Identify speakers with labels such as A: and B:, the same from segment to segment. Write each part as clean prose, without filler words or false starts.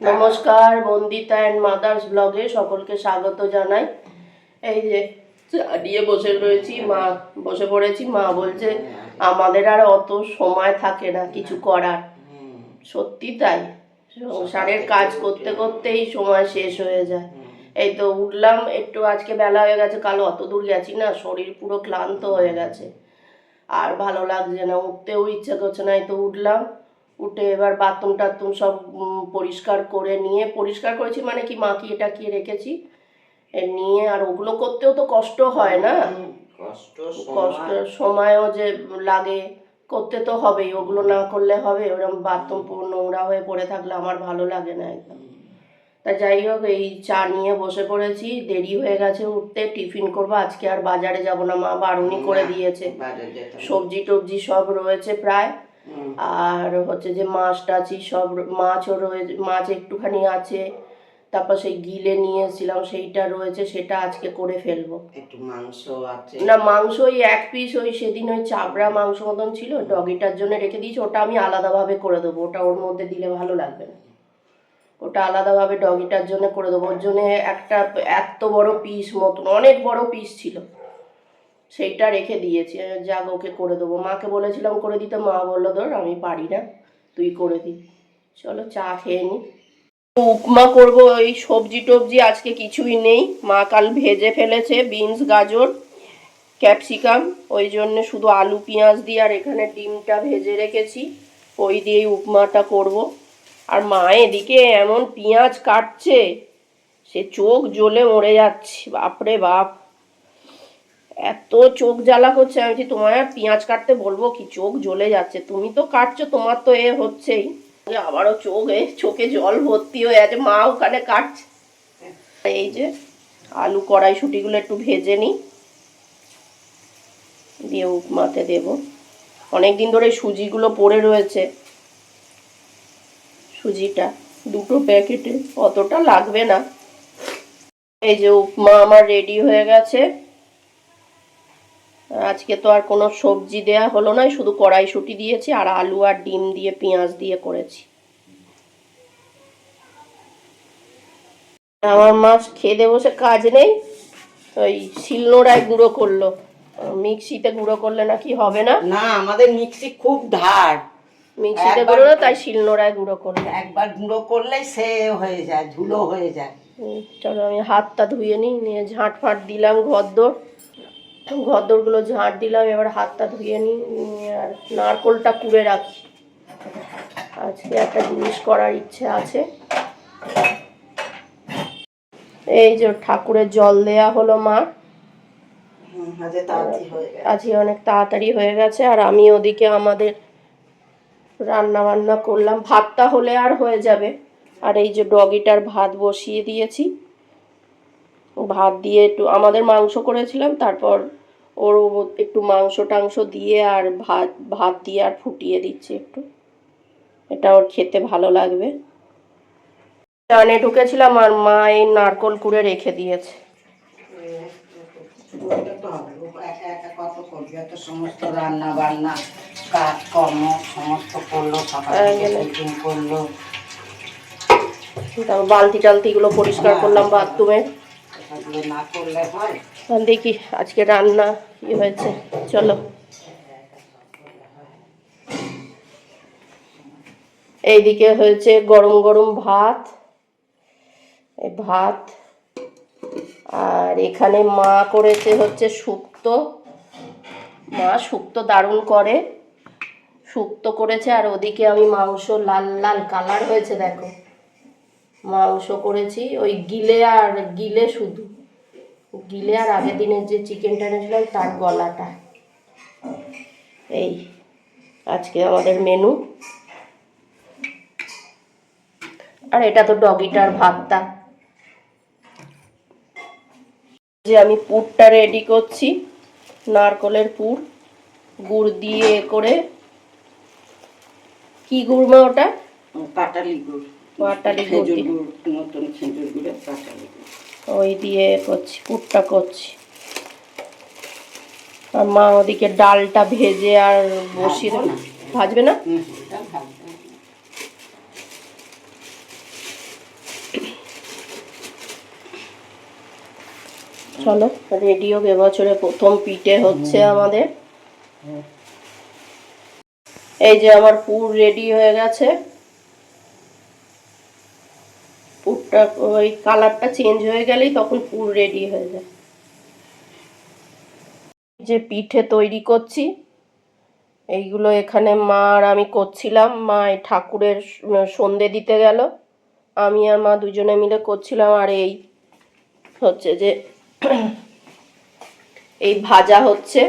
A: নমস্কার, Bandita and mother's ব্লগে সকলকে স্বাগত জানাই। এই যে নিয়ে বসে রয়েছি, মা বসে পড়েছি। মা বলছে আমাদের আর অত সময় থাকে না কিছু করার। সত্যি তাই, সংসারের কাজ করতে করতেই সময় শেষ হয়ে যায়। এই তো উঠলাম, একটু আজকে বেলা হয়ে গেছে, কাল অত দূর গেছি না, শরীর পুরো ক্লান্ত হয়ে গেছে, আর ভালো লাগছে না, উঠতেও ইচ্ছা করছে না। এই তো উঠলাম, উঠে এবার বাথরুম টাথরুম সব পরিষ্কার করে নিয়ে, পরিষ্কার করেছি মানে কি মাখিয়ে টাকিয়ে রেখেছি নিয়ে। আর ওগুলো করতেও তো কষ্ট হয় না, কষ্ট সময়ও যে লাগে, করতে তো হবেই, ওগুলো না করলে হবে? ওরকম বাথরুম পুরো নোংরা হয়ে পড়ে থাকলে আমার ভালো লাগে না একদম। তা যাই হোক, এই চা নিয়ে বসে পড়েছি, দেরি হয়ে গেছে উঠতে, টিফিন করবো আজকে। আর বাজারে যাব না, মা বারণই করে দিয়েছে। সবজি টবজি সব রয়েছে প্রায়, আর হচ্ছে যে মাছ টাছি সব, মাছও রয়েছে, মাছ একটুখানি আছে, তারপর সেই গিলে নিয়ে এসেছিলাম সেইটা রয়েছে, সেটা আজকে করে ফেলবো।
B: একটু মাংস আছে
A: না, মাংস ওই এক পিস, ওই সেদিন ওই চাবড়া মাংস মতন ছিল, ডগিটার জন্য রেখে দিয়েছি, ওটা আমি আলাদাভাবে করে দেবো, ওটা ওর মধ্যে দিলে ভালো লাগবে না, ওটা আলাদাভাবে ডগিটার জন্য করে দেবো। ওর জন্য একটা এত বড় পিস মতন, অনেক বড় পিস ছিল, সেইটা রেখে দিয়েছি, যাক ওকে করে দেবো। মাকে বলেছিলাম করে দিতে, মা বললো ধর আমি পারি না, তুই করে দি। চলো চা খেয়ে নি। উপমা করবো, ওই সবজি টবজি আজকে কিছুই নেই, মা কাল ভেজে ফেলেছে বিনস গাজর ক্যাপসিকাম, ওই জন্য শুধু আলু পেঁয়াজ দিয়ে আর এখানে ডিমটা ভেজে রেখেছি, ওই দিয়েই উপমাটা করব। আর মা এদিকে এমন পেঁয়াজ কাটছে, সে চোখ জ্বলে মরে যাচ্ছে, বাপরে বাপ, এত চোখ জ্বালা করছে। আমি তোমার আর পেঁয়াজ কাটতে বলবো কি, চোখ জ্বলে যাচ্ছে, তুমি তো কাটছো, তোমার তো এ হচ্ছেই, আবারও চোখে জল ভর্তি হয়ে আছে, মা ওখানে কাটছে। এই যে আলু কড়াইশুটিগুলো একটু ভেজে নিই, দিয়ে উপমাতে দেব। অনেকদিন ধরে সুজিগুলো পড়ে রয়েছে, সুজিটা দুটো প্যাকেটে, অতটা লাগবে না। এই যে উপমা আমার রেডি হয়ে গেছে। আজকে তো আর কোনো সবজি দেয়া হলো না, শুধু কড়াইশুঁটি দিয়েছি আর আলু আর ডিম দিয়ে পেঁয়াজ দিয়ে করেছি। আমার মা খেতে বসে কাজ নেই, ওই শিলনোড়ায় গুঁড়ো করলো, মিক্সিতে গুঁড়ো করলে নাকি হবে না।
B: না, আমাদের মিক্সি খুব ধার,
A: মিক্সিতে গুঁড়ো না, তাই শিলনোড়ায় গুঁড়ো করলো।
B: একবার গুঁড়ো করলেই সে হয়ে যায়, ধুলো হয়ে যায়।
A: চলো আমি হাতটা ধুয়ে নিই, নিয়ে ঝাঁট ফাঁট দিলাম, ঘরদোরগুলো ঝাঁট দিলাম, এবার হাতটা ধুয়ে নিই, আর নারকোলটা কুড়ে রাখি, আজকে একটা জিনিস করার ইচ্ছে আছে। এই যে ঠাকুরের জল দেয়া হলো মা, আজকে অনেক তাড়াতাড়ি হয়ে গেছে। আর আমি ওদিকে আমাদের রান্না বান্না করলাম, ভাতটা হলে আর হয়ে যাবে। আর এই যে ডগিটার ভাত বসিয়ে দিয়েছি, ভাত দিয়ে একটু, আমাদের মাংস করেছিলাম, তারপর ওর একটু মাংস টাংস দিয়ে আর ভাত দিয়ে আর ফুটিয়ে দিচ্ছি একটু, এটা ওর খেতে ভালো লাগবে। চানে ঢুকেছিলাম আর মা এই নারকোল কুড়ে রেখে দিয়েছে।
B: সমস্ত রান্না বান্না কাজকর্ম সমস্ত করলো, সকালে টিফিন করলো,
A: বালতি টালতিগুলো পরিষ্কার করলাম বাথরুমে,
B: না করলে হয়।
A: দেখি আজকে রান্না কি হয়েছে। চলো, এইদিকে হয়েছে গরম গরম ভাত, ভাত, আর এখানে মা করেছে হচ্ছে শুক্তো, মা শুক্তো দারুণ করে, শুক্তো করেছে। আর ওদিকে আমি মাংস, লাল লাল কালার হয়েছে দেখো, মাংস করেছি, ওই গিলে শুধু গিলে, আর আগের দিনের যে চিকেনটা এনেছিলাম তার গলাটা। এই আজকে আমাদের মেনু। আর এটা তো ডগিটার ভাতটা। যে আমি পুরটা রেডি করছি, নারকলের পুর, গুড় দিয়ে করে, কি গুড় মা ওটা?
B: পাটালি গুড়,
A: পাটালি গুড়,
B: নতুন খেজুর গুড়ের পাটালি গুড়,
A: ওই দিয়ে করছি, পুরটা করছি। আর মা ওদিকে ডালটা ভেজে আর বসিয়ে দেবে, ভাজবে না, চলো রেডি হোক, এবছরে প্রথম পিঠে হচ্ছে আমাদের। এই যে আমার পুর রেডি হয়ে গেছে। পুরটা ওই কালারটা চেঞ্জ হয়ে গেলেই তখন পুর রেডি হয়ে যায়। যে পিঠে তৈরি করছি, এইগুলো এখানে মা আর আমি করছিলাম। মা এই ঠাকুরের সন্ধে দিতে গেল, আমি আর মা দুজনে মিলে করছিলাম। আর এই হচ্ছে যে এই ভাজা হচ্ছে,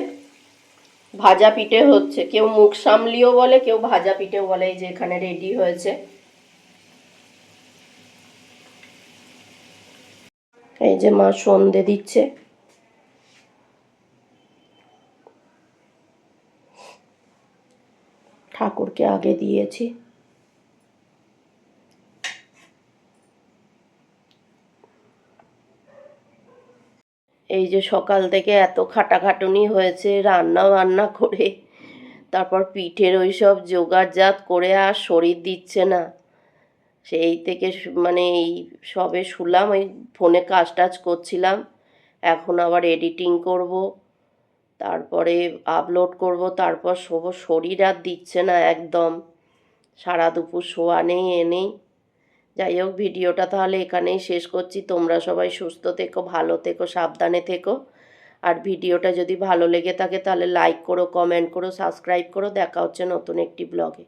A: ভাজা পিঠে হচ্ছে। কেউ মুখ সামলিও বলে, কেউ ভাজা পিঠেও বলে। এই যে এখানে রেডি হয়েছে। এই যে মা সন্ধে দিচ্ছে। ঠাকুরকে আগে দিয়েছি। এই যে সকাল থেকে এত খাটাখাটুনি হয়েছে রান্না বান্না করে, তারপর পিঠের ওই সব জোগাড়জাত করে, আর শরীর দিচ্ছে না। সেই থেকে মানে এই সবে শুলাম, ওই ফোনে কাজ টাজ করছিলাম। এখন আবার এডিটিং করব, তারপরে আপলোড করব, তারপর শোবো। শরীর আর দিচ্ছে না একদম, সারা দুপুর শোয়া নেই নেই। যাই হোক, ভিডিওটা তাহলে এখানেই শেষ করছি। তোমরা সবাই সুস্থ থেকো, ভালো থেকো, সাবধানে থেকো। আর ভিডিওটা যদি ভালো লেগে থাকে তাহলে লাইক করো, কমেন্ট করো, সাবস্ক্রাইব করো। দেখা হচ্ছে নতুন একটি ব্লগে।